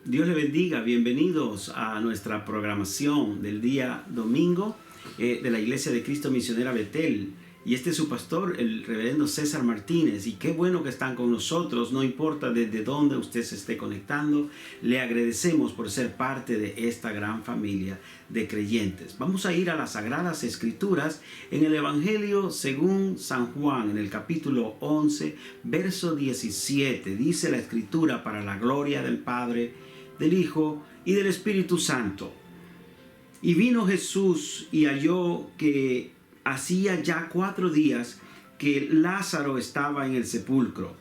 Dios le bendiga, bienvenidos a nuestra programación del día domingo de la Iglesia de Cristo Misionera Betel. Y este es su pastor, el reverendo César Martínez. Y qué bueno que están con nosotros, no importa desde dónde usted se esté conectando. Le agradecemos por ser parte de esta gran familia de creyentes. Vamos a ir a las Sagradas Escrituras en el Evangelio según San Juan, en el capítulo 11, verso 17. Dice la Escritura: para la gloria del Padre, del Hijo y del Espíritu Santo. Y vino Jesús y halló que hacía ya 4 días que Lázaro estaba en el sepulcro.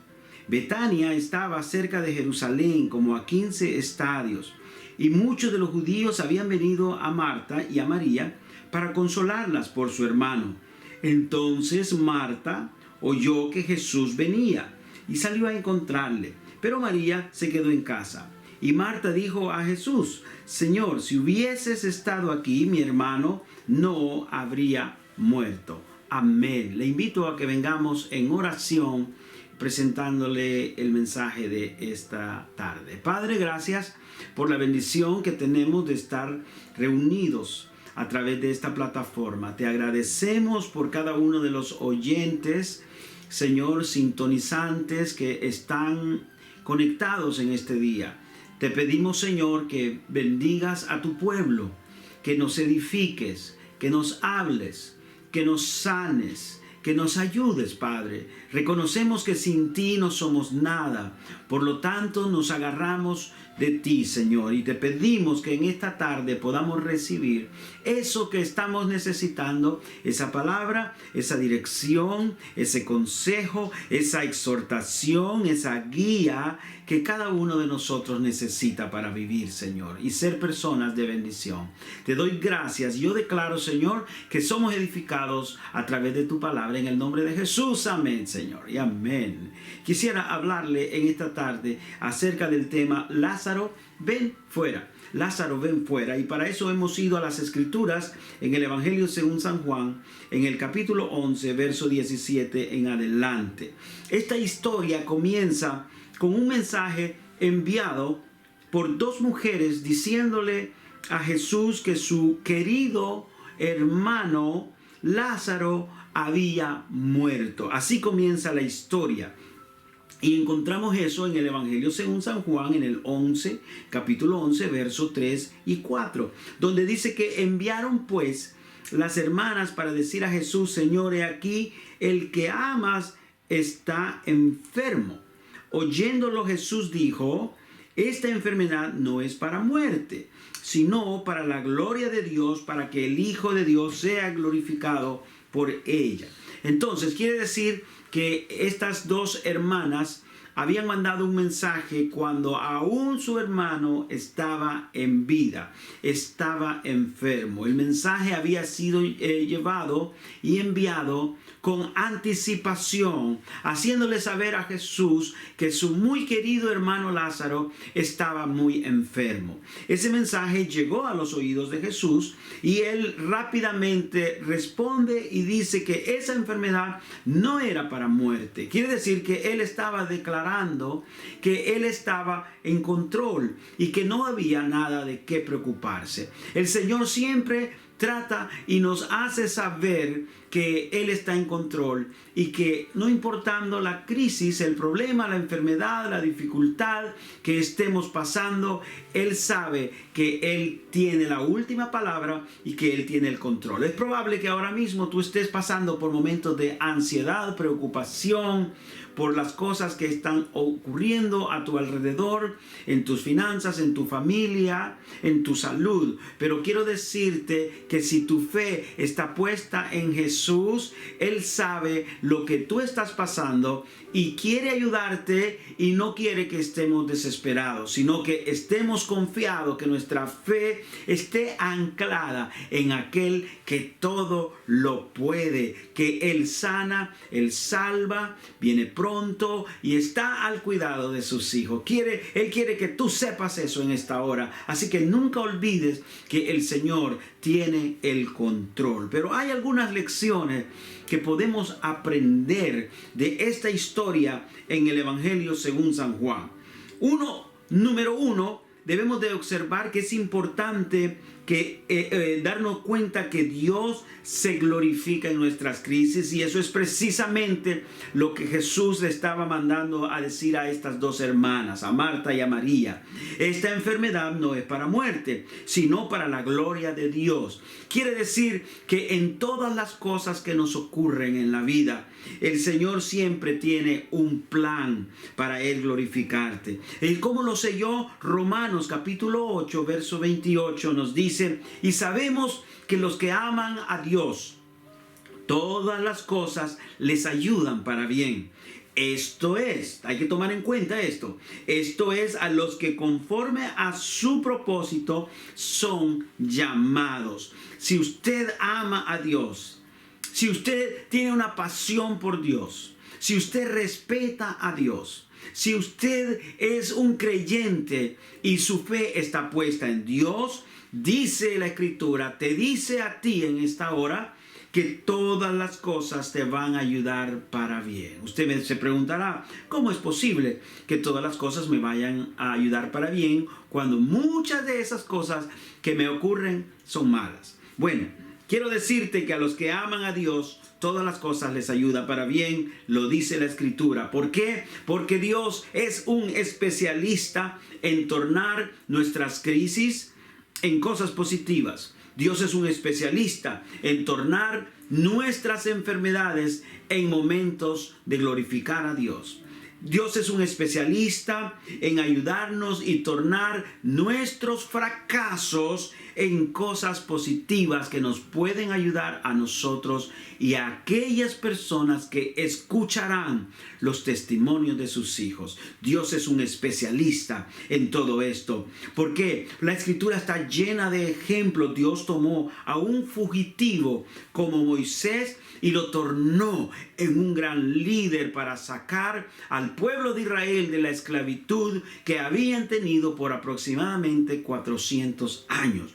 Betania estaba cerca de Jerusalén, como a 15 estadios, y muchos de los judíos habían venido a Marta y a María para consolarlas por su hermano. Entonces Marta oyó que Jesús venía y salió a encontrarle, pero María se quedó en casa. Y Marta dijo a Jesús: Señor, si hubieses estado aquí, mi hermano no habría muerto. Amén. Le invito a que vengamos en oración presentándole el mensaje de esta tarde. Padre, gracias por la bendición que tenemos de estar reunidos a través de esta plataforma. Te agradecemos por cada uno de los oyentes, Señor, sintonizantes que están conectados en este día. Te pedimos, Señor, que bendigas a tu pueblo, que nos edifiques, que nos hables, que nos sanes, que nos ayudes, Padre. Reconocemos que sin ti no somos nada. Por lo tanto, nos agarramos de ti, Señor, y te pedimos que en esta tarde podamos recibir eso que estamos necesitando, esa palabra, esa dirección, ese consejo, esa exhortación, esa guía que cada uno de nosotros necesita para vivir, Señor, y ser personas de bendición. Te doy gracias. Yo declaro, Señor, que somos edificados a través de tu palabra, en el nombre de Jesús. Amén, Señor, y amén. Quisiera hablarle en esta tarde acerca del tema Lázaro, ven fuera. Lázaro, ven fuera. Y para eso hemos ido a las Escrituras en el Evangelio según San Juan, en el capítulo 11, verso 17 en adelante. Esta historia comienza con un mensaje enviado por 2 mujeres diciéndole a Jesús que su querido hermano Lázaro había muerto. Así comienza la historia. Y encontramos eso en el Evangelio según San Juan, en el 11, capítulo 11, versos 3 y 4, donde dice que enviaron pues las hermanas para decir a Jesús: Señor, he aquí, el que amas está enfermo. Oyéndolo, Jesús dijo: esta enfermedad no es para muerte, sino para la gloria de Dios, para que el Hijo de Dios sea glorificado por ella. Entonces, quiere decir que estas 2 hermanas habían mandado un mensaje cuando aún su hermano estaba en vida, estaba enfermo. El mensaje había sido llevado y enviado con anticipación, haciéndole saber a Jesús que su muy querido hermano Lázaro estaba muy enfermo. Ese mensaje llegó a los oídos de Jesús y él rápidamente responde y dice que esa enfermedad no era para muerte. Quiere decir que él estaba declarando que él estaba en control y que no había nada de qué preocuparse. El Señor siempre trata y nos hace saber que Él está en control y que no importando la crisis, el problema, la enfermedad, la dificultad que estemos pasando, Él sabe que Él tiene la última palabra y que Él tiene el control. Es probable que ahora mismo tú estés pasando por momentos de ansiedad, preocupación, por las cosas que están ocurriendo a tu alrededor, en tus finanzas, en tu familia, en tu salud. Pero quiero decirte que si tu fe está puesta en Jesús, Él sabe lo que tú estás pasando y quiere ayudarte, y no quiere que estemos desesperados, sino que estemos confiados, que nuestra fe esté anclada en aquel que todo lo puede, que Él sana, Él salva, viene pronto y está al cuidado de sus hijos. Él quiere que tú sepas eso en esta hora. Así que nunca olvides que el Señor tiene el control. Pero hay algunas lecciones que podemos aprender de esta historia en el Evangelio según San Juan. Número uno, debemos de observar que es importante que darnos cuenta que Dios se glorifica en nuestras crisis, y eso es precisamente lo que Jesús le estaba mandando a decir a estas dos hermanas, a Marta y a María. Esta enfermedad no es para muerte, sino para la gloria de Dios. Quiere decir que en todas las cosas que nos ocurren en la vida, el Señor siempre tiene un plan para Él glorificarte. ¿Y cómo lo sé yo? Romanos capítulo 8, verso 28 nos dice: y sabemos que los que aman a Dios, todas las cosas les ayudan para bien. Esto es, hay que tomar en cuenta esto. Esto es, a los que conforme a su propósito son llamados. Si usted ama a Dios, si usted tiene una pasión por Dios, si usted respeta a Dios, si usted es un creyente y su fe está puesta en Dios, dice la Escritura, te dice a ti en esta hora que todas las cosas te van a ayudar para bien. Usted se preguntará, ¿cómo es posible que todas las cosas me vayan a ayudar para bien cuando muchas de esas cosas que me ocurren son malas? Bueno, quiero decirte que a los que aman a Dios, todas las cosas les ayudan para bien, lo dice la Escritura. ¿Por qué? Porque Dios es un especialista en tornar nuestras crisis en cosas positivas. Dios es un especialista en tornar nuestras enfermedades en momentos de glorificar a Dios. Dios es un especialista en ayudarnos y tornar nuestros fracasos en cosas positivas que nos pueden ayudar a nosotros y a aquellas personas que escucharán los testimonios de sus hijos. Dios es un especialista en todo esto. Porque la Escritura está llena de ejemplos. Dios tomó a un fugitivo como Moisés y lo tornó en un gran líder para sacar al pueblo de Israel de la esclavitud que habían tenido por aproximadamente 400 años.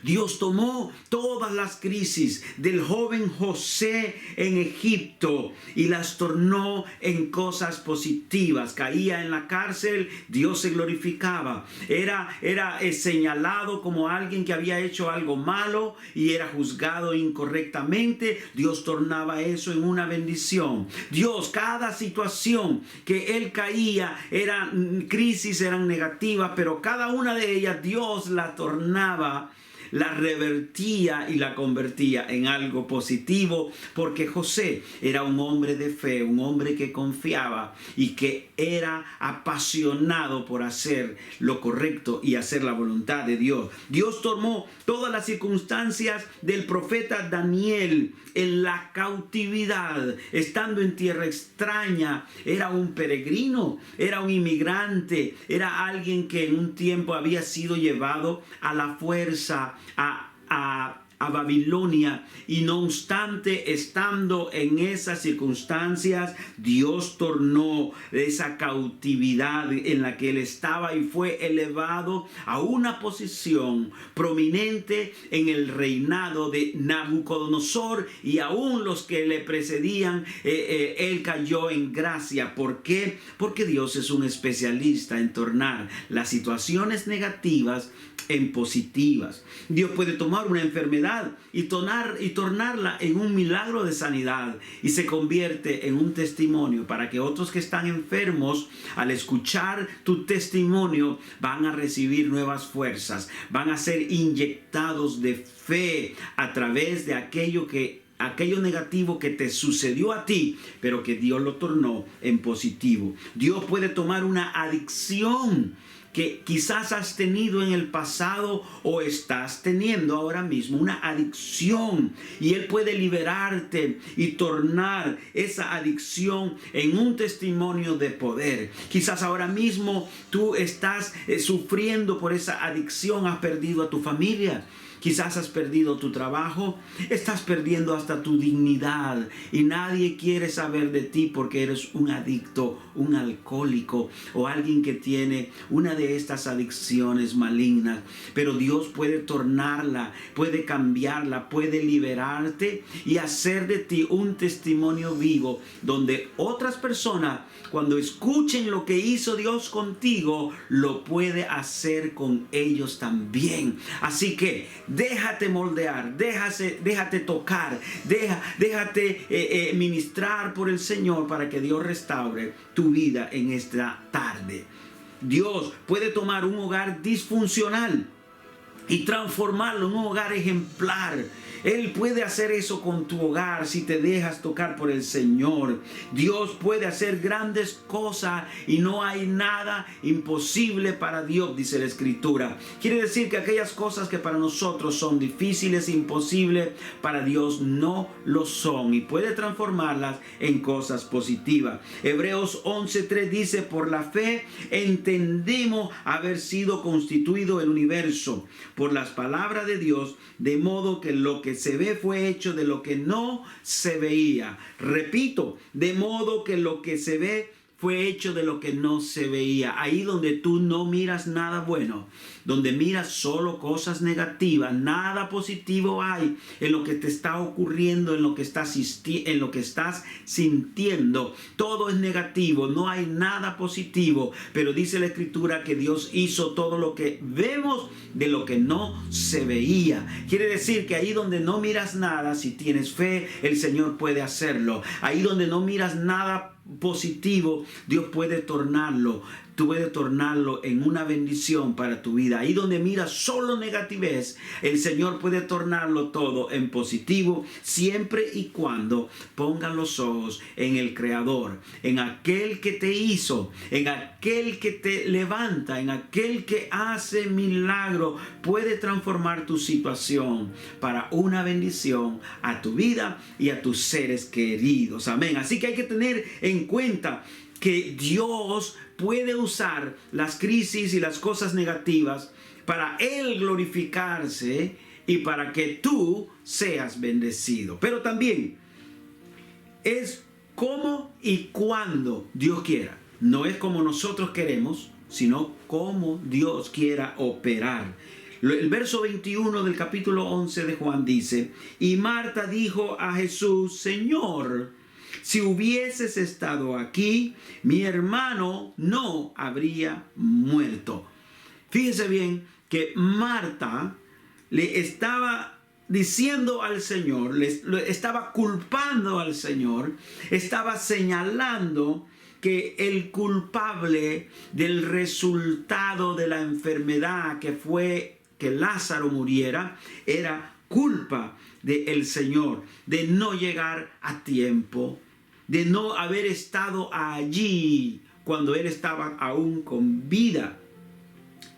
Dios tomó todas las crisis del joven José en Egipto y las tornó en cosas positivas. Caía en la cárcel, Dios se glorificaba. Era señalado como alguien que había hecho algo malo y era juzgado incorrectamente. Dios tornaba eso en una bendición. Dios, cada situación que él caía, crisis eran negativas, pero cada una de ellas Dios la tornaba, la revertía y la convertía en algo positivo, porque José era un hombre de fe, un hombre que confiaba y que era apasionado por hacer lo correcto y hacer la voluntad de Dios. Dios tomó todas las circunstancias del profeta Daniel en la cautividad, estando en tierra extraña. Era un peregrino, era un inmigrante, era alguien que en un tiempo había sido llevado a la fuerza a Babilonia, y no obstante, estando en esas circunstancias, Dios tornó esa cautividad en la que él estaba y fue elevado a una posición prominente en el reinado de Nabucodonosor, y aún los que le precedían, él cayó en gracia. ¿Por qué? Porque Dios es un especialista en tornar las situaciones negativas en positivas. Dios puede tomar una enfermedad y tornarla en un milagro de sanidad, y se convierte en un testimonio para que otros que están enfermos, al escuchar tu testimonio, van a recibir nuevas fuerzas, van a ser inyectados de fe a través de aquello negativo que te sucedió a ti, pero que Dios lo tornó en positivo. Dios puede tomar una adicción que quizás has tenido en el pasado o estás teniendo ahora mismo, una adicción, y Él puede liberarte y tornar esa adicción en un testimonio de poder. Quizás ahora mismo tú estás sufriendo por esa adicción, has perdido a tu familia. Quizás has perdido tu trabajo, estás perdiendo hasta tu dignidad y nadie quiere saber de ti porque eres un adicto, un alcohólico o alguien que tiene una de estas adicciones malignas. Pero Dios puede tornarla, puede cambiarla, puede liberarte y hacer de ti un testimonio vivo donde otras personas, cuando escuchen lo que hizo Dios contigo, lo puede hacer con ellos también. Así que déjate moldear, déjate tocar, déjate ministrar por el Señor para que Dios restaure tu vida en esta tarde. Dios puede tomar un hogar disfuncional y transformarlo en un hogar ejemplar. Él puede hacer eso con tu hogar si te dejas tocar por el Señor. Dios puede hacer grandes cosas y no hay nada imposible para Dios, dice la Escritura. Quiere decir que aquellas cosas que para nosotros son difíciles, imposibles, para Dios no lo son y puede transformarlas en cosas positivas. Hebreos 11:3 dice: por la fe entendemos haber sido constituido el universo por las palabras de Dios, de modo que lo que se ve fue hecho de lo que no se veía. Repito, de modo que lo que se ve fue hecho de lo que no se veía. Ahí donde tú no miras nada bueno, donde miras solo cosas negativas, nada positivo hay en lo que te está ocurriendo, en lo que estás sintiendo. Todo es negativo, no hay nada positivo. Pero dice la Escritura que Dios hizo todo lo que vemos de lo que no se veía. Quiere decir que ahí donde no miras nada, si tienes fe, el Señor puede hacerlo. Ahí donde no miras nada positivo, Dios puede tornarlo. Tú puedes tornarlo en una bendición para tu vida. Ahí donde miras solo negatividad, el Señor puede tornarlo todo en positivo, siempre y cuando pongan los ojos en el Creador, en aquel que te hizo, en aquel que te levanta, en aquel que hace milagro. Puede transformar tu situación para una bendición a tu vida y a tus seres queridos. Amén. Así que hay que tener en cuenta que Dios puede usar las crisis y las cosas negativas para Él glorificarse y para que tú seas bendecido. Pero también es cómo y cuando Dios quiera. No es como nosotros queremos, sino como Dios quiera operar. El verso 21 del capítulo 11 de Juan dice: y Marta dijo a Jesús: Señor, si hubieses estado aquí, mi hermano no habría muerto. Fíjese bien que Marta le estaba diciendo al Señor, le estaba culpando al Señor, estaba señalando que el culpable del resultado de la enfermedad que fue que Lázaro muriera era culpa del Señor, de no llegar a tiempo, de no haber estado allí cuando él estaba aún con vida.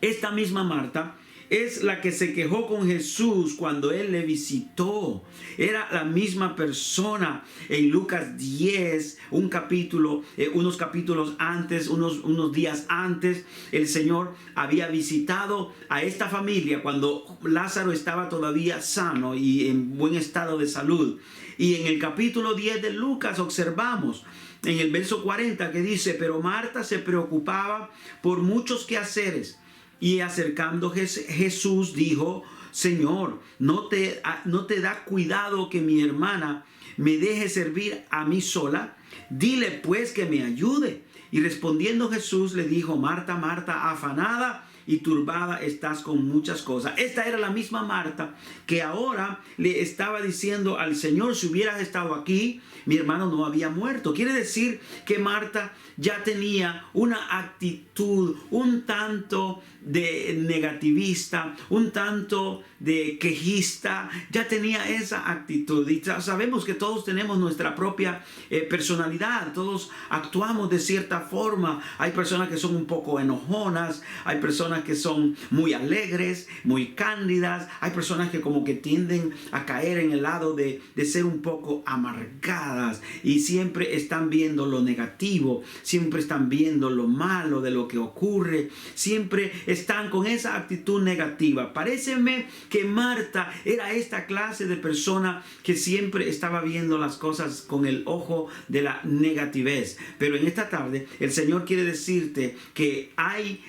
Esta misma Marta es la que se quejó con Jesús cuando él le visitó. Era la misma persona. En Lucas 10, unos capítulos antes, unos días antes, el Señor había visitado a esta familia cuando Lázaro estaba todavía sano y en buen estado de salud. Y en el capítulo 10 de Lucas observamos en el verso 40 que dice: pero Marta se preocupaba por muchos quehaceres, y acercando Jesús dijo: Señor, ¿no te da cuidado que mi hermana me deje servir a mí sola? Dile pues que me ayude. Y respondiendo Jesús le dijo: Marta, Marta, afanada y turbada estás con muchas cosas. Esta era la misma Marta que ahora le estaba diciendo al Señor: si hubieras estado aquí, mi hermano no había muerto. Quiere decir que Marta ya tenía una actitud un tanto de negativista, un tanto de quejista. Ya tenía esa actitud. Y sabemos que todos tenemos nuestra propia personalidad. Todos actuamos de cierta forma. Hay personas que son un poco enojonas. Hay personas personas que son muy alegres, muy cándidas. Hay personas que como que tienden a caer en el lado de ser un poco amargadas y siempre están viendo lo negativo, siempre están viendo lo malo de lo que ocurre, siempre están con esa actitud negativa. Paréceme que Marta era esta clase de persona que siempre estaba viendo las cosas con el ojo de la negatividad. Pero en esta tarde el Señor quiere decirte que hay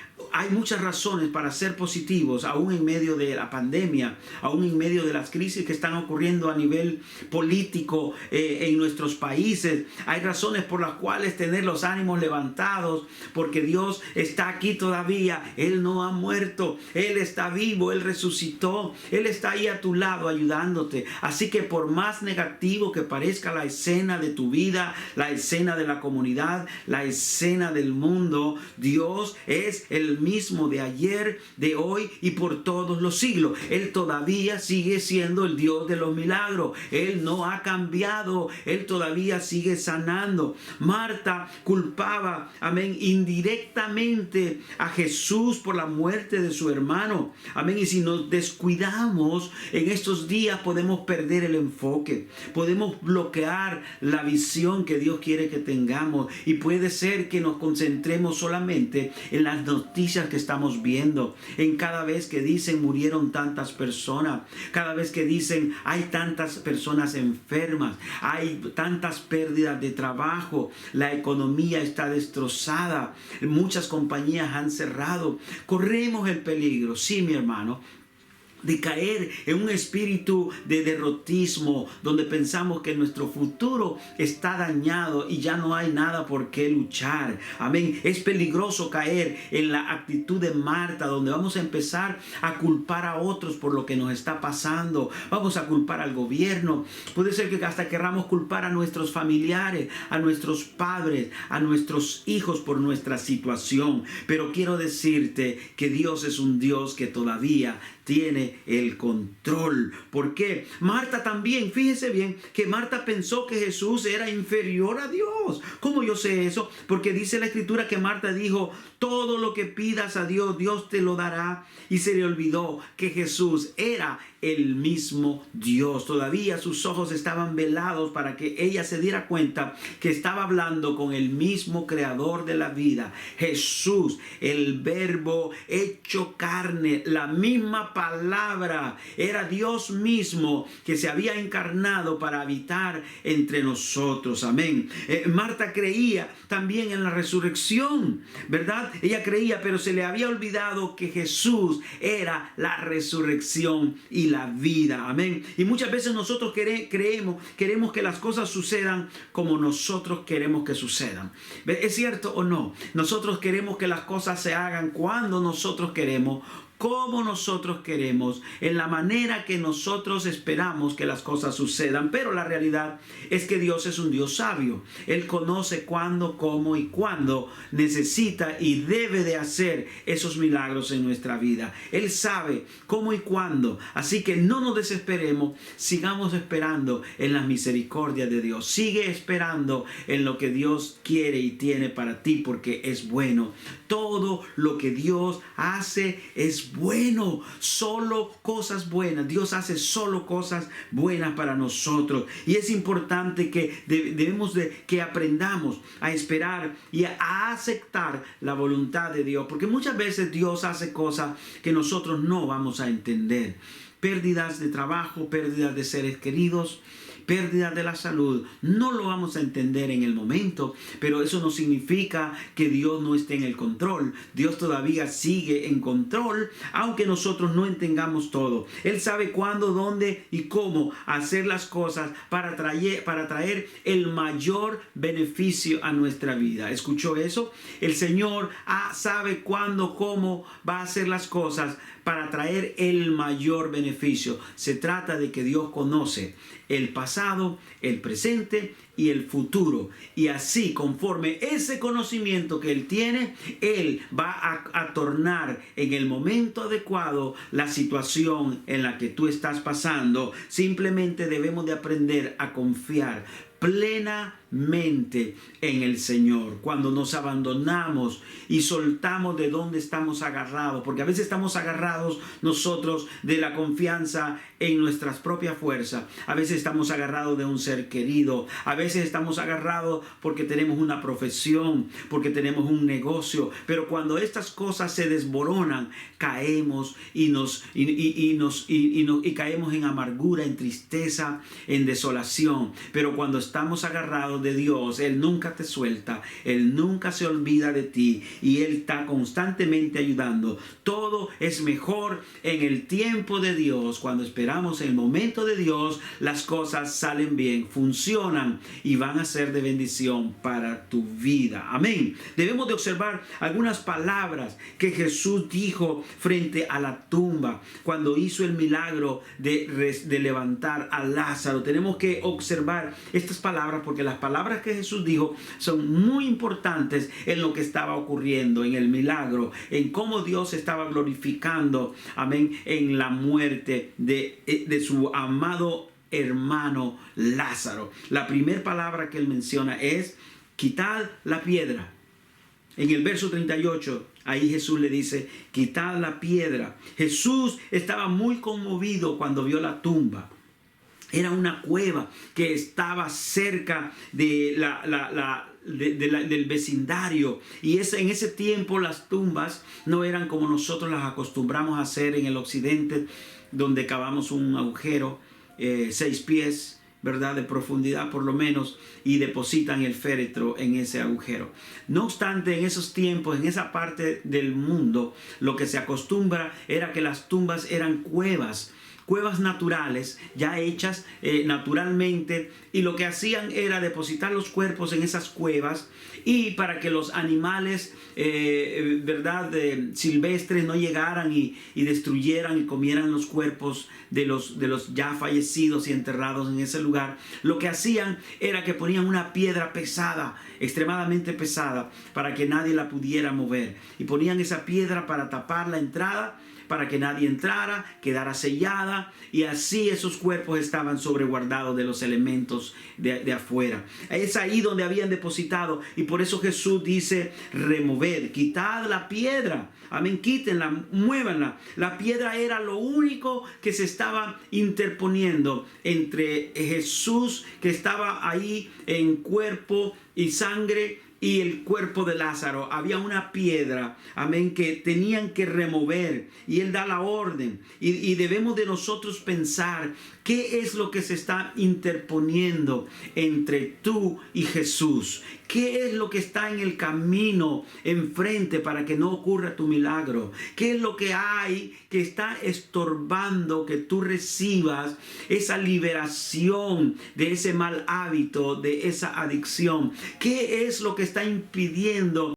muchas razones para ser positivos, aún en medio de la pandemia, aún en medio de las crisis que están ocurriendo a nivel político en nuestros países. Hay razones por las cuales tener los ánimos levantados, porque Dios está aquí todavía. Él no ha muerto, Él está vivo, Él resucitó, Él está ahí a tu lado ayudándote. Así que por más negativo que parezca la escena de tu vida, la escena de la comunidad, la escena del mundo, Dios es el mismo de ayer, de hoy y por todos los siglos. Él todavía sigue siendo el Dios de los milagros. Él no ha cambiado. Él todavía sigue sanando. Marta culpaba, amén, indirectamente a Jesús por la muerte de su hermano. Amén. Y si nos descuidamos en estos días, podemos perder el enfoque. Podemos bloquear la visión que Dios quiere que tengamos. Y puede ser que nos concentremos solamente en las noticias que estamos viendo, en cada vez que dicen murieron tantas personas, cada vez que dicen hay tantas personas enfermas, hay tantas pérdidas de trabajo, la economía está destrozada, muchas compañías han cerrado. Corremos el peligro, sí, mi hermano, de caer en un espíritu de derrotismo, donde pensamos que nuestro futuro está dañado y ya no hay nada por qué luchar. Amén. Es peligroso caer en la actitud de Marta, donde vamos a empezar a culpar a otros por lo que nos está pasando. Vamos a culpar al gobierno. Puede ser que hasta querramos culpar a nuestros familiares, a nuestros padres, a nuestros hijos por nuestra situación. Pero quiero decirte que Dios es un Dios que todavía tiene el control. ¿Por qué? Marta también, fíjese bien, que Marta pensó que Jesús era inferior a Dios. ¿Cómo yo sé eso? Porque dice la Escritura que Marta dijo, todo lo que pidas a Dios, Dios te lo dará. Y se le olvidó que Jesús era el mismo Dios. Todavía sus ojos estaban velados para que ella se diera cuenta que estaba hablando con el mismo creador de la vida. Jesús, el verbo hecho carne, la misma palabra, era Dios mismo que se había encarnado para habitar entre nosotros. Amén. Marta creía también en la resurrección, ¿verdad? Ella creía, pero se le había olvidado que Jesús era la resurrección y la vida. Amén. Y muchas veces nosotros queremos que las cosas sucedan como nosotros queremos que sucedan. ¿Es cierto o no? Nosotros queremos que las cosas se hagan cuando nosotros queremos, como nosotros queremos, en la manera que nosotros esperamos que las cosas sucedan. Pero la realidad es que Dios es un Dios sabio. Él conoce cuándo, cómo y cuándo necesita y debe de hacer esos milagros en nuestra vida. Él sabe cómo y cuándo. Así que no nos desesperemos, sigamos esperando en la misericordia de Dios. Sigue esperando en lo que Dios quiere y tiene para ti, porque es bueno. Todo lo que Dios hace es bueno, solo cosas buenas. Dios hace solo cosas buenas para nosotros, y es importante que debemos de que aprendamos a esperar y a aceptar la voluntad de Dios, porque muchas veces Dios hace cosas que nosotros no vamos a entender. Pérdidas de trabajo, pérdidas de seres queridos, pérdida de la salud, no lo vamos a entender en el momento, pero eso no significa que Dios no esté en el control. Dios todavía sigue en control, aunque nosotros no entendamos todo. Él sabe cuándo, dónde y cómo hacer las cosas para traer el mayor beneficio a nuestra vida. ¿Escuchó eso? El Señor sabe cuándo, cómo va a hacer las cosas para traer el mayor beneficio. Se trata de que Dios conoce el pasado, el presente y el futuro. Y así, conforme ese conocimiento que Él tiene, Él va a tornar en el momento adecuado la situación en la que tú estás pasando. Simplemente debemos de aprender a confiar mente en el Señor, cuando nos abandonamos y soltamos de donde estamos agarrados, porque a veces estamos agarrados nosotros de la confianza en nuestras propias fuerzas, a veces estamos agarrados de un ser querido, a veces estamos agarrados porque tenemos una profesión, porque tenemos un negocio, pero cuando estas cosas se desboronan, caemos y caemos en amargura, en tristeza, en desolación. Pero cuando estamos agarrados de Dios, Él nunca te suelta, Él nunca se olvida de ti y Él está constantemente ayudando. Todo es mejor en el tiempo de Dios. Cuando esperamos en el momento de Dios, las cosas salen bien, funcionan y van a ser de bendición para tu vida. Amén. Debemos de observar algunas palabras que Jesús dijo frente a la tumba cuando hizo el milagro de levantar a Lázaro. Tenemos que observar estas palabras porque las palabras que Jesús dijo son muy importantes en lo que estaba ocurriendo, en el milagro, en cómo Dios estaba glorificando, amén, en la muerte de su amado hermano Lázaro. La primera palabra que él menciona es: quitad la piedra. En el verso 38, ahí Jesús le dice: quitad la piedra. Jesús estaba muy conmovido cuando vio la tumba. Era una cueva que estaba cerca de del vecindario. Y en ese tiempo las tumbas no eran como nosotros las acostumbramos a hacer en el occidente, donde cavamos un agujero 6 pies, ¿verdad?, de profundidad por lo menos, y depositan el féretro en ese agujero. No obstante, en esos tiempos, en esa parte del mundo, lo que se acostumbra era que las tumbas eran cuevas naturales, ya hechas naturalmente, y lo que hacían era depositar los cuerpos en esas cuevas, y para que los animales silvestres no llegaran y destruyeran y comieran los cuerpos de los ya fallecidos y enterrados en ese lugar, lo que hacían era que ponían una piedra pesada, extremadamente pesada, para que nadie la pudiera mover, y ponían esa piedra para tapar la entrada, para que nadie entrara, quedara sellada, y así esos cuerpos estaban sobreguardados de los elementos de afuera. Es ahí donde habían depositado, y por eso Jesús dice: removed, quitad la piedra. Amén, quítenla, muévanla. La piedra era lo único que se estaba interponiendo entre Jesús, que estaba ahí en cuerpo y sangre, y el cuerpo de Lázaro. Había una piedra, amén, que tenían que remover, y Él da la orden, y debemos de nosotros pensar qué es lo que se está interponiendo entre tú y Jesús. ¿Qué es lo que está en el camino enfrente para que no ocurra tu milagro? ¿Qué es lo que hay que está estorbando que tú recibas esa liberación de ese mal hábito, de esa adicción? ¿Qué es lo que está impidiendo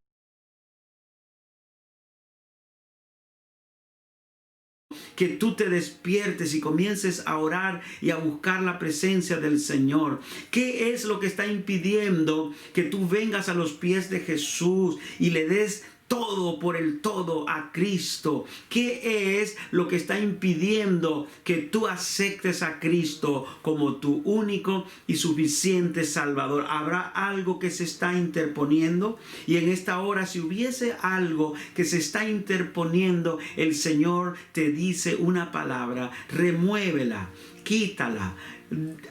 que tú te despiertes y comiences a orar y a buscar la presencia del Señor? ¿Qué es lo que está impidiendo que tú vengas a los pies de Jesús y le des todo por el todo a Cristo? ¿Qué es lo que está impidiendo que tú aceptes a Cristo como tu único y suficiente Salvador? ¿Habrá algo que se está interponiendo? Y en esta hora, si hubiese algo que se está interponiendo, el Señor te dice una palabra: remuévela, quítala.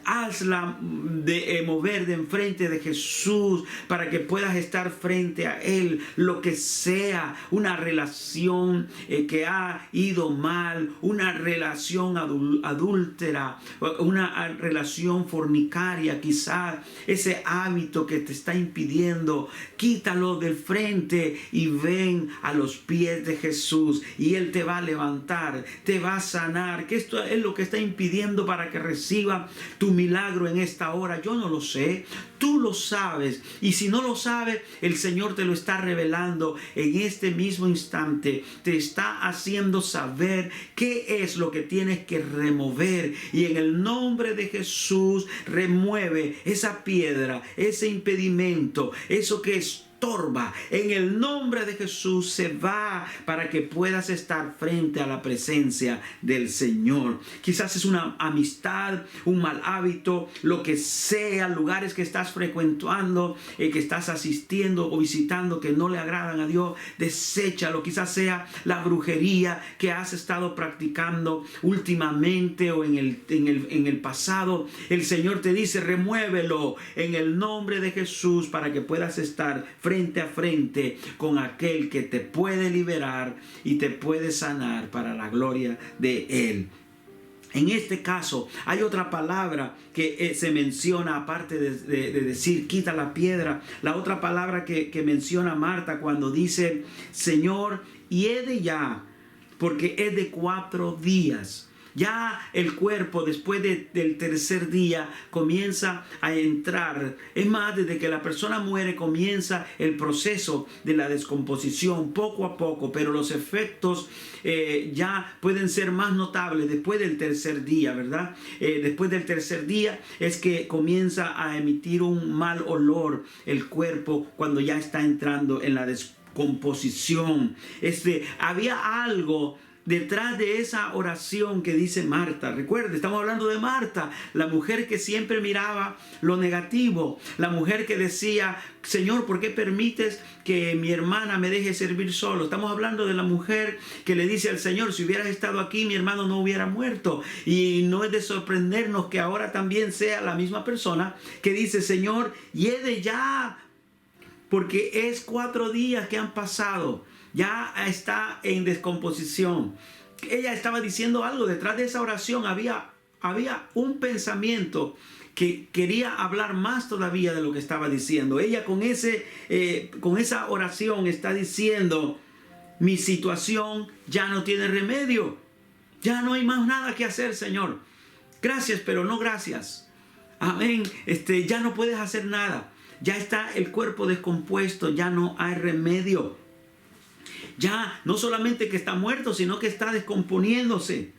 Hazla mover de enfrente de Jesús para que puedas estar frente a Él. Lo que sea, una relación que ha ido mal, una relación adúltera, una relación fornicaria, quizás ese hábito que te está impidiendo, quítalo del frente y ven a los pies de Jesús, y Él te va a levantar, te va a sanar. Que esto es lo que está impidiendo para que reciba tu milagro en esta hora. Yo no lo sé, tú lo sabes, y si no lo sabes, el Señor te lo está revelando en este mismo instante. Te está haciendo saber qué es lo que tienes que remover, y en el nombre de Jesús remueve esa piedra, ese impedimento, eso que es estorba. En el nombre de Jesús se va para que puedas estar frente a la presencia del Señor. Quizás es una amistad, un mal hábito, lo que sea, lugares que estás frecuentando, que estás asistiendo o visitando que no le agradan a Dios. Deséchalo. Quizás sea la brujería que has estado practicando últimamente o en el pasado. El Señor te dice, remuévelo en el nombre de Jesús para que puedas estar frente a frente con aquel que te puede liberar y te puede sanar para la gloria de Él. En este caso hay otra palabra que se menciona, aparte de decir quita la piedra. La otra palabra que menciona Marta cuando dice, Señor, hiede ya, porque es de 4 días. Ya el cuerpo después del tercer día comienza a entrar. Es más, desde que la persona muere comienza el proceso de la descomposición poco a poco, pero los efectos ya pueden ser más notables después del tercer día, ¿verdad? Después del tercer día es que comienza a emitir un mal olor el cuerpo cuando ya está entrando en la descomposición. Había algo detrás de esa oración que dice Marta. Recuerde, estamos hablando de Marta, la mujer que siempre miraba lo negativo, la mujer que decía, Señor, ¿por qué permites que mi hermana me deje servir solo? Estamos hablando de la mujer que le dice al Señor, si hubieras estado aquí, mi hermano no hubiera muerto. Y no es de sorprendernos que ahora también sea la misma persona que dice, Señor, hiede ya, porque es 4 días que han pasado. Ya está en descomposición. Ella estaba diciendo algo. Detrás de esa oración había un pensamiento que quería hablar más todavía de lo que estaba diciendo. Ella con esa oración está diciendo, mi situación ya no tiene remedio. Ya no hay más nada que hacer, Señor. Gracias, pero no gracias. Amén. Ya no puedes hacer nada. Ya está el cuerpo descompuesto. Ya no hay remedio. Ya no solamente que está muerto, sino que está descomponiéndose.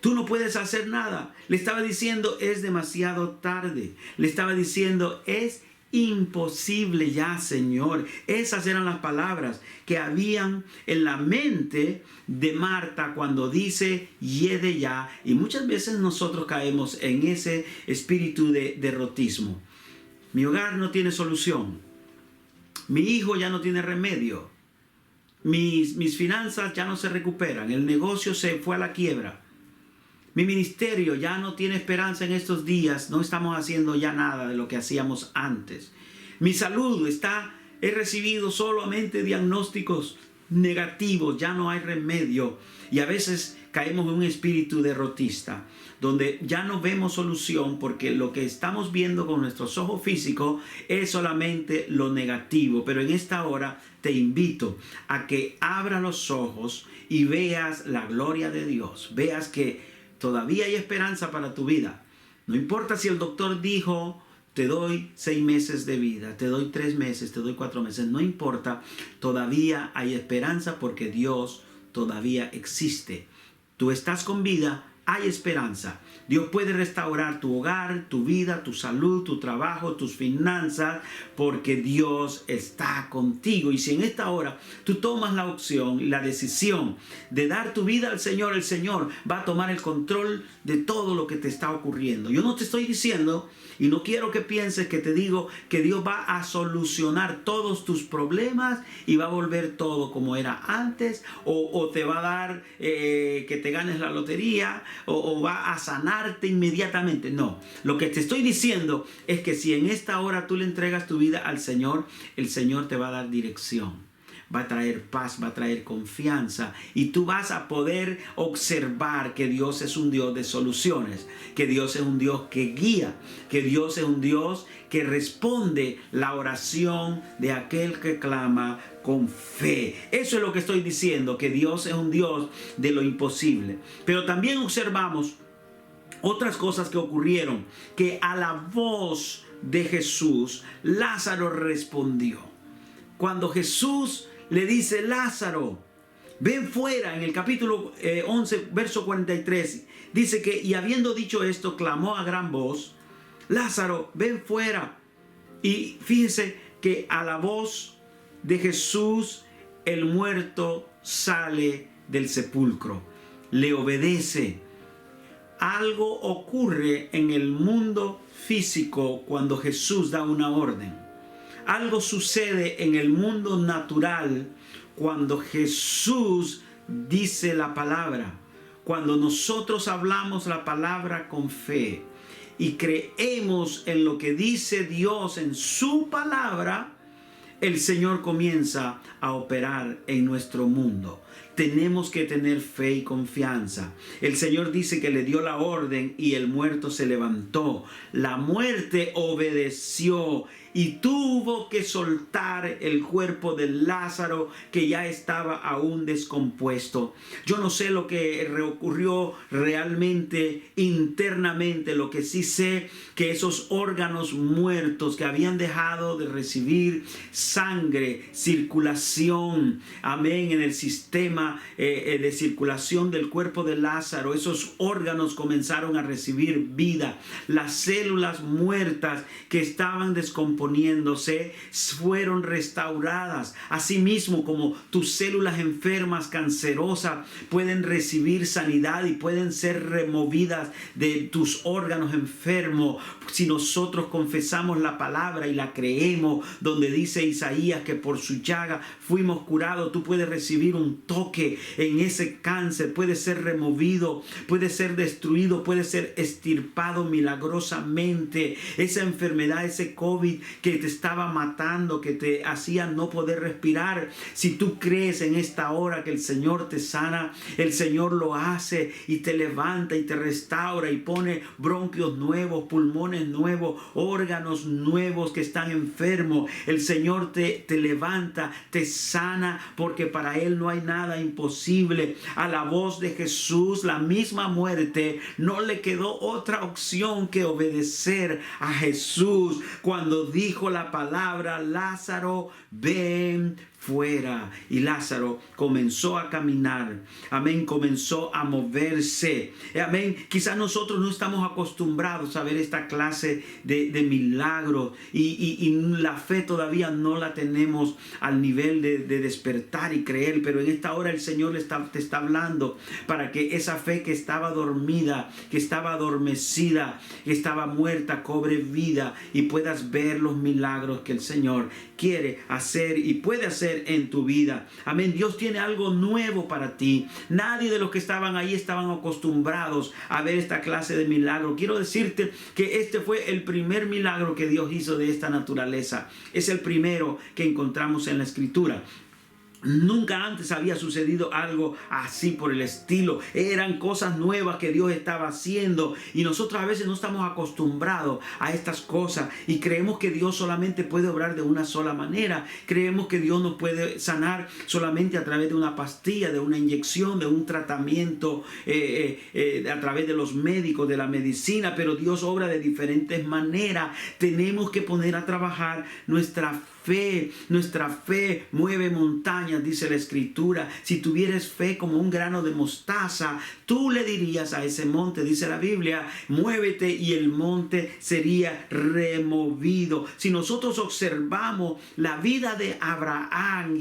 Tú no puedes hacer nada. Le estaba diciendo, es demasiado tarde. Le estaba diciendo, es imposible ya, Señor. Esas eran las palabras que habían en la mente de Marta cuando dice, hiede ya. Y muchas veces nosotros caemos en ese espíritu de derrotismo. Mi hogar no tiene solución. Mi hijo ya no tiene remedio. Mis finanzas ya no se recuperan. El negocio se fue a la quiebra. Mi ministerio ya no tiene esperanza en estos días. No estamos haciendo ya nada de lo que hacíamos antes. Mi salud he recibido solamente diagnósticos negativos. Ya no hay remedio. Y a veces caemos en un espíritu derrotista, donde ya no vemos solución porque lo que estamos viendo con nuestros ojos físicos es solamente lo negativo. Pero en esta hora te invito a que abras los ojos y veas la gloria de Dios. Veas que todavía hay esperanza para tu vida. No importa si el doctor dijo, te doy 6 meses de vida, te doy 3 meses, te doy 4 meses. No importa, todavía hay esperanza porque Dios todavía existe. Tú estás con vida, hay esperanza. Dios puede restaurar tu hogar, tu vida, tu salud, tu trabajo, tus finanzas, porque Dios está contigo. Y si en esta hora tú tomas la opción y la decisión de dar tu vida al Señor, el Señor va a tomar el control de todo lo que te está ocurriendo. Yo no te estoy diciendo, y no quiero que pienses que te digo que Dios va a solucionar todos tus problemas y va a volver todo como era antes, o te va a dar que te ganes la lotería, o va a sanarte inmediatamente. No, lo que te estoy diciendo es que si en esta hora tú le entregas tu vida al Señor, el Señor te va a dar dirección. Va a traer paz, va a traer confianza y tú vas a poder observar que Dios es un Dios de soluciones, que Dios es un Dios que guía, que Dios es un Dios que responde la oración de aquel que clama con fe. Eso es lo que estoy diciendo, que Dios es un Dios de lo imposible. Pero también observamos otras cosas que ocurrieron, que a la voz de Jesús, Lázaro respondió. Cuando Jesús le dice, Lázaro, ven fuera, en el capítulo 11, verso 43, dice que, y habiendo dicho esto, clamó a gran voz, Lázaro, ven fuera. Y fíjese que a la voz de Jesús, el muerto sale del sepulcro, le obedece. Algo ocurre en el mundo físico cuando Jesús da una orden. Algo sucede en el mundo natural cuando Jesús dice la palabra. Cuando nosotros hablamos la palabra con fe y creemos en lo que dice Dios en su palabra, el Señor comienza a operar en nuestro mundo. Tenemos que tener fe y confianza. El Señor dice que le dio la orden y el muerto se levantó. La muerte obedeció y tuvo que soltar el cuerpo de Lázaro, que ya estaba aún descompuesto. Yo no sé lo que ocurrió realmente internamente. Lo que sí sé, que esos órganos muertos que habían dejado de recibir sangre, circulación, amén, en el sistema de circulación del cuerpo de Lázaro, esos órganos comenzaron a recibir vida. Las células muertas que estaban descomponiéndose fueron restauradas. Asimismo, como tus células enfermas, cancerosas, pueden recibir sanidad y pueden ser removidas de tus órganos enfermos, si nosotros confesamos la palabra y la creemos, donde dice Isaías que por su llaga fuimos curados. Tú puedes recibir un toque en ese cáncer, puede ser removido, puede ser destruido, puede ser extirpado milagrosamente. Esa enfermedad, ese COVID que te estaba matando, que te hacía no poder respirar, si tú crees en esta hora que el Señor te sana, el Señor lo hace y te levanta y te restaura y pone bronquios nuevos, pulmones nuevos, órganos nuevos que están enfermos. El Señor te levanta, te sana, porque para Él no hay nada imposible. A la voz de Jesús, la misma muerte, no le quedó otra opción que obedecer a Jesús cuando dijo la palabra: Lázaro, ven fuera. Y Lázaro comenzó a caminar. Amén. Comenzó a moverse. Amén. Quizás nosotros no estamos acostumbrados a ver esta clase de milagros y la fe todavía no la tenemos al nivel de despertar y creer. Pero en esta hora el Señor te está hablando para que esa fe que estaba dormida, que estaba adormecida, que estaba muerta, cobre vida y puedas ver los milagros que el Señor quiere hacer y puede hacer en tu vida. Amén. Dios tiene algo nuevo para ti. Nadie de los que estaban ahí estaban acostumbrados a ver esta clase de milagro. Quiero decirte que este fue el primer milagro que Dios hizo de esta naturaleza. Es el primero que encontramos en la Escritura. Nunca antes había sucedido algo así por el estilo. Eran cosas nuevas que Dios estaba haciendo y nosotros a veces no estamos acostumbrados a estas cosas y creemos que Dios solamente puede obrar de una sola manera. Creemos que Dios nos puede sanar solamente a través de una pastilla, de una inyección, de un tratamiento a través de los médicos, de la medicina, pero Dios obra de diferentes maneras. Tenemos que poner a trabajar nuestra fe. Nuestra fe mueve montañas, dice la Escritura. Si tuvieras fe como un grano de mostaza, tú le dirías a ese monte, dice la Biblia, muévete, y el monte sería removido. Si nosotros observamos la vida de Abraham,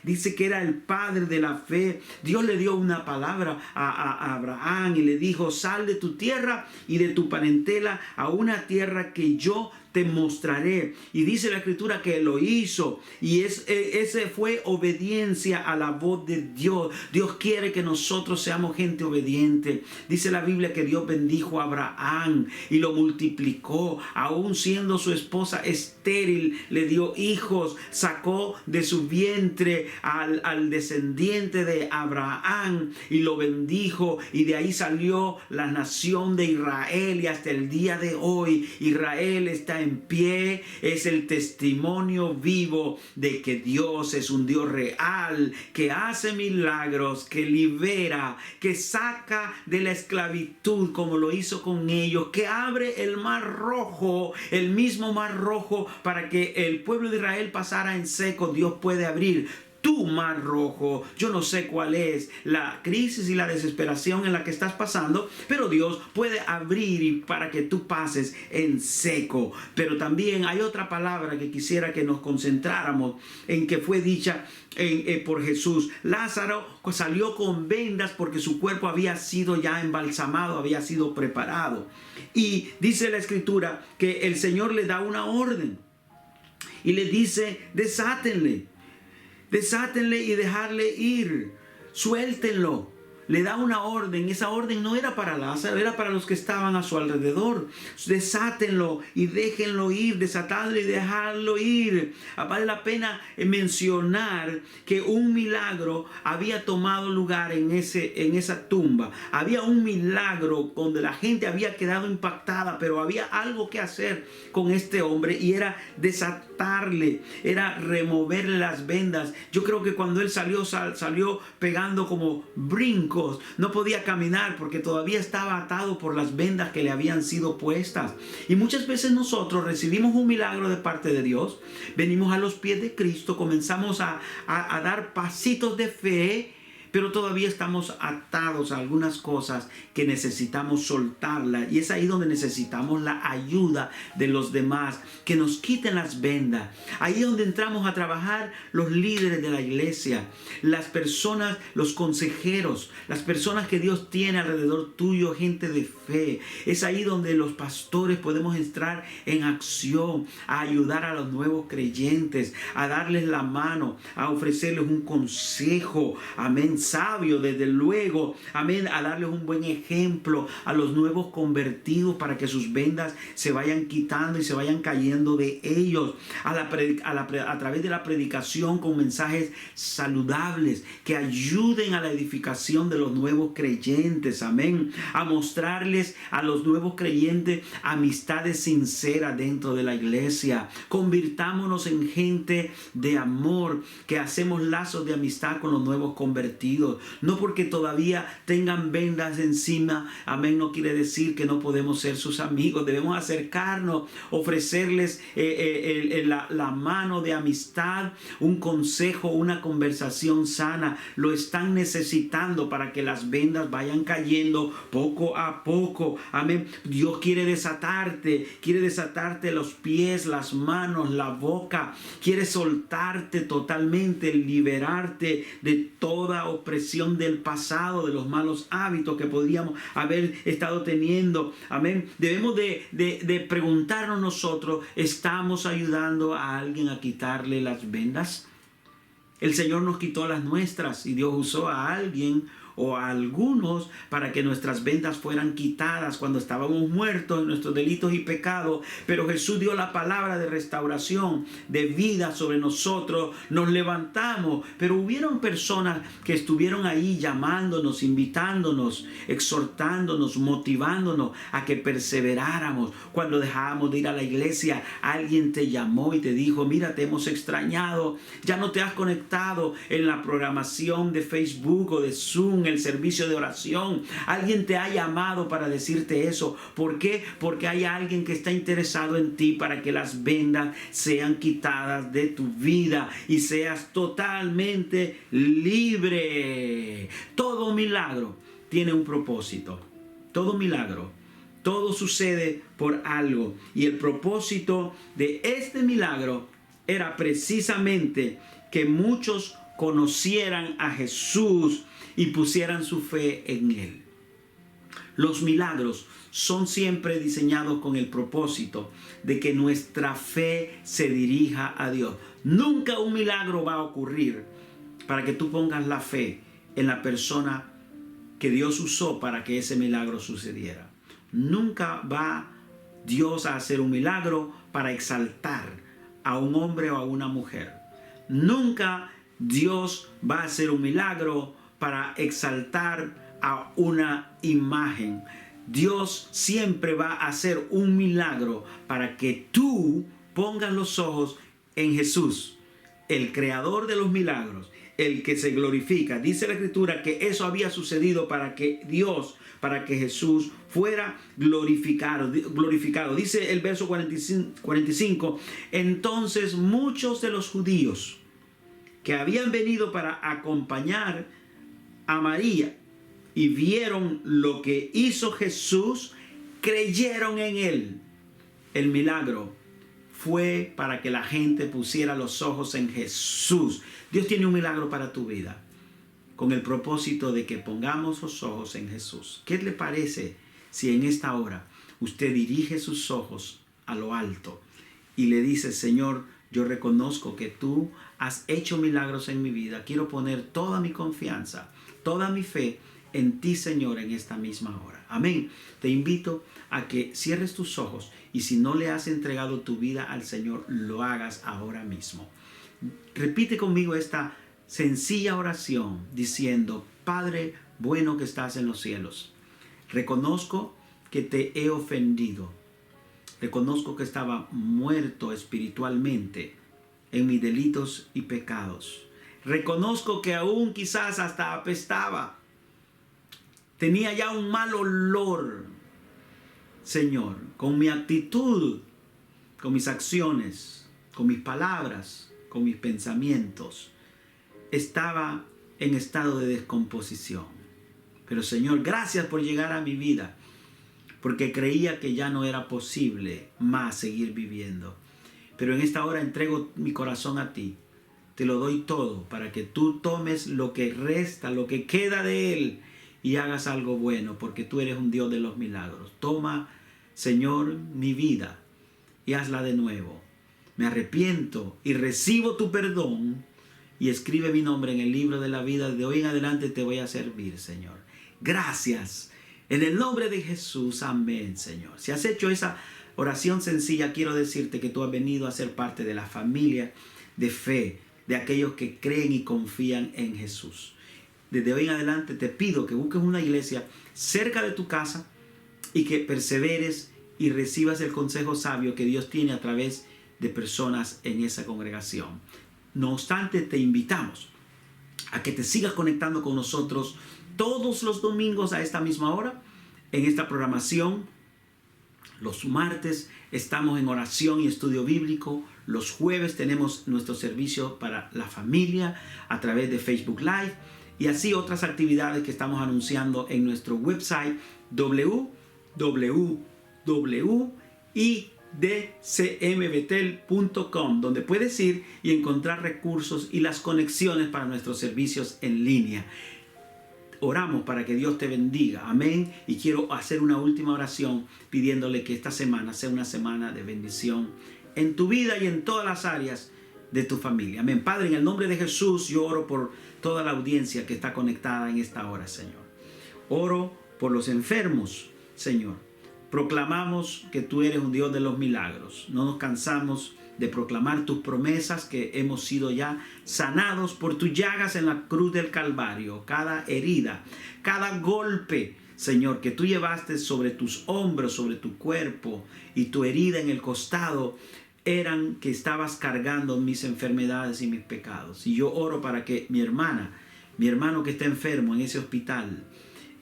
dice que era el padre de la fe. Dios le dio una palabra a Abraham y le dijo: sal de tu tierra y de tu parentela a una tierra que yo te mostraré. Y dice la Escritura que lo hizo, y ese fue obediencia a la voz de Dios. Dios quiere que nosotros seamos gente obediente. Dice la Biblia que Dios bendijo a Abraham y lo multiplicó, aún siendo su esposa estéril, le dio hijos, sacó de su vientre al descendiente de Abraham y lo bendijo, y de ahí salió la nación de Israel, y hasta el día de hoy Israel está en pie. Es el testimonio vivo de que Dios es un Dios real, que hace milagros, que libera, que saca de la esclavitud como lo hizo con ellos, que abre el mar rojo, el mismo mar rojo, para que el pueblo de Israel pasara en seco. Dios puede abrir tu mar rojo. Yo no sé cuál es la crisis y la desesperación en la que estás pasando, pero Dios puede abrir para que tú pases en seco. Pero también hay otra palabra que quisiera que nos concentráramos en, que fue dicha por Jesús. Lázaro salió con vendas porque su cuerpo había sido ya embalsamado, había sido preparado. Y dice la Escritura que el Señor le da una orden y le dice: desátenle y dejarle ir, suéltenlo. Le da una orden. Esa orden no era para Lázaro, era para los que estaban a su alrededor. Desátenlo y déjenlo ir, desatadlo y dejarlo ir. Vale la pena mencionar que un milagro había tomado lugar en esa tumba. Había un milagro donde la gente había quedado impactada, pero había algo que hacer con este hombre, y era desatarle, era removerle las vendas. Yo creo que cuando él salió pegando como brincos. No podía caminar porque todavía estaba atado por las vendas que le habían sido puestas. Y muchas veces nosotros recibimos un milagro de parte de Dios, venimos a los pies de Cristo, comenzamos a dar pasitos de fe, pero todavía estamos atados a algunas cosas que necesitamos soltarlas. Y es ahí donde necesitamos la ayuda de los demás, que nos quiten las vendas. Ahí es donde entramos a trabajar los líderes de la iglesia, las personas, los consejeros, las personas que Dios tiene alrededor tuyo, gente de fe. Es ahí donde los pastores podemos entrar en acción, a ayudar a los nuevos creyentes, a darles la mano, a ofrecerles un consejo. Amén. Sabio, desde luego, amén, a darles un buen ejemplo a los nuevos convertidos para que sus vendas se vayan quitando y se vayan cayendo de ellos, a través de la predicación con mensajes saludables que ayuden a la edificación de los nuevos creyentes, amén, a mostrarles a los nuevos creyentes amistades sinceras dentro de la iglesia. Convirtámonos en gente de amor, que hacemos lazos de amistad con los nuevos convertidos. No porque todavía tengan vendas encima, amén, no quiere decir que no podemos ser sus amigos. Debemos acercarnos, ofrecerles la mano de amistad, un consejo, una conversación sana. Lo están necesitando para que las vendas vayan cayendo poco a poco, amén. Dios quiere desatarte los pies, las manos, la boca. Quiere soltarte totalmente, liberarte de toda opresión del pasado, de los malos hábitos que podríamos haber estado teniendo. Amén. Debemos de preguntarnos nosotros: ¿estamos ayudando a alguien a quitarle las vendas? El Señor nos quitó las nuestras y Dios usó a alguien o a algunos para que nuestras vendas fueran quitadas cuando estábamos muertos en nuestros delitos y pecados. Pero Jesús dio la palabra de restauración, de vida sobre nosotros. Nos levantamos, pero hubieron personas que estuvieron ahí llamándonos, invitándonos, exhortándonos, motivándonos a que perseveráramos. Cuando dejábamos de ir a la iglesia, alguien te llamó y te dijo: mira, te hemos extrañado, ya no te has conectado en la programación de Facebook o de Zoom, el servicio de oración. Alguien te ha llamado para decirte eso. ¿Por qué? Porque hay alguien que está interesado en ti para que las vendas sean quitadas de tu vida y seas totalmente libre. Todo milagro tiene un propósito. Todo milagro, todo sucede por algo. Y el propósito de este milagro era precisamente que muchos conocieran a Jesús y pusieran su fe en Él. Los milagros son siempre diseñados con el propósito de que nuestra fe se dirija a Dios. Nunca un milagro va a ocurrir para que tú pongas la fe en la persona que Dios usó para que ese milagro sucediera. Nunca va Dios a hacer un milagro para exaltar a un hombre o a una mujer. Nunca Dios va a hacer un milagro para exaltar a una imagen. Dios siempre va a hacer un milagro para que tú pongas los ojos en Jesús, el creador de los milagros, el que se glorifica. Dice la Escritura que eso había sucedido para que Jesús fuera glorificado. Dice el verso 45, entonces muchos de los judíos que habían venido para acompañar a María y vieron lo que hizo Jesús, creyeron en él. El milagro fue para que la gente pusiera los ojos en Jesús. Dios tiene un milagro para tu vida, con el propósito de que pongamos los ojos en Jesús. ¿Qué le parece si en esta hora usted dirige sus ojos a lo alto y le dice: Señor, yo reconozco que tú has hecho milagros en mi vida. Quiero poner toda mi confianza, toda mi fe en ti, Señor, en esta misma hora. Amén. Te invito a que cierres tus ojos y si no le has entregado tu vida al Señor, lo hagas ahora mismo. Repite conmigo esta sencilla oración diciendo: Padre bueno que estás en los cielos, reconozco que te he ofendido. Reconozco que estaba muerto espiritualmente en mis delitos y pecados. Reconozco que aún quizás hasta apestaba. Tenía ya un mal olor, Señor, con mi actitud, con mis acciones, con mis palabras, con mis pensamientos. Estaba en estado de descomposición. Pero Señor, gracias por llegar a mi vida, porque creía que ya no era posible más seguir viviendo. Pero en esta hora entrego mi corazón a ti. Te lo doy todo para que tú tomes lo que resta, lo que queda de él, y hagas algo bueno, porque tú eres un Dios de los milagros. Toma, Señor, mi vida y hazla de nuevo. Me arrepiento y recibo tu perdón, y escribe mi nombre en el libro de la vida. De hoy en adelante te voy a servir, Señor. Gracias. En el nombre de Jesús, amén, Señor. Si has hecho esa oración sencilla, quiero decirte que tú has venido a ser parte de la familia de fe, de aquellos que creen y confían en Jesús. Desde hoy en adelante te pido que busques una iglesia cerca de tu casa y que perseveres y recibas el consejo sabio que Dios tiene a través de personas en esa congregación. No obstante, te invitamos a que te sigas conectando con nosotros todos los domingos a esta misma hora en esta programación. Los martes estamos en oración y estudio bíblico. Los jueves tenemos nuestro servicio para la familia a través de Facebook Live, y así otras actividades que estamos anunciando en nuestro website www.idcmbetel.com, donde puedes ir y encontrar recursos y las conexiones para nuestros servicios en línea. Oramos para que Dios te bendiga. Amén. Y quiero hacer una última oración pidiéndole que esta semana sea una semana de bendición en tu vida y en todas las áreas de tu familia. Amén. Padre, en el nombre de Jesús, yo oro por toda la audiencia que está conectada en esta hora, Señor. Oro por los enfermos, Señor. Proclamamos que tú eres un Dios de los milagros. No nos cansamos de proclamar tus promesas, que hemos sido ya sanados por tus llagas en la cruz del Calvario. Cada herida, cada golpe, Señor, que tú llevaste sobre tus hombros, sobre tu cuerpo, y tu herida en el costado eran que estabas cargando mis enfermedades y mis pecados. Y yo oro para que mi hermano que está enfermo en ese hospital,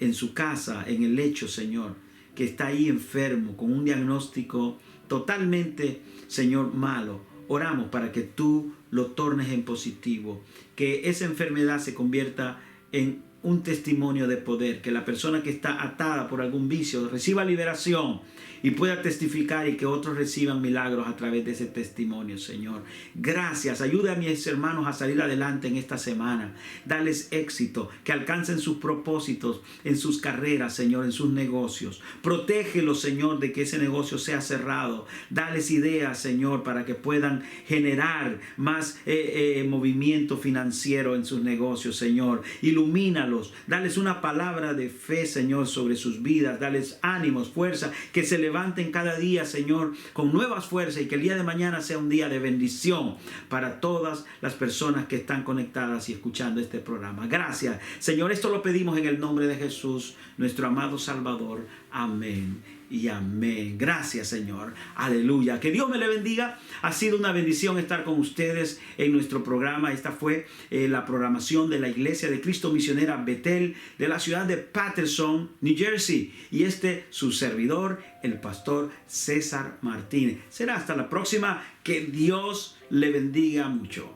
en su casa, en el lecho, Señor, que está ahí enfermo con un diagnóstico totalmente, Señor, malo. Oramos para que tú lo tornes en positivo, que esa enfermedad se convierta en un testimonio de poder, que la persona que está atada por algún vicio reciba liberación y pueda testificar, y que otros reciban milagros a través de ese testimonio, Señor. Gracias. Ayuda a mis hermanos a salir adelante en esta semana. Dales éxito, que alcancen sus propósitos en sus carreras, Señor, en sus negocios. Protégelos, Señor, de que ese negocio sea cerrado. Dales ideas, Señor, para que puedan generar más movimiento financiero en sus negocios, Señor. Ilumínalos. Dales una palabra de fe, Señor, sobre sus vidas. Dales ánimos, fuerza, que se levanten cada día, Señor, con nuevas fuerzas, y que el día de mañana sea un día de bendición para todas las personas que están conectadas y escuchando este programa. Gracias, Señor. Esto lo pedimos en el nombre de Jesús, nuestro amado Salvador. Amén y amén. Gracias, Señor. Aleluya. Que Dios me le bendiga. Ha sido una bendición estar con ustedes en nuestro programa. Esta fue la programación de la Iglesia de Cristo Misionera Betel de la ciudad de Paterson, New Jersey. Y su servidor, el pastor César Martínez. Será hasta la próxima. Que Dios le bendiga mucho.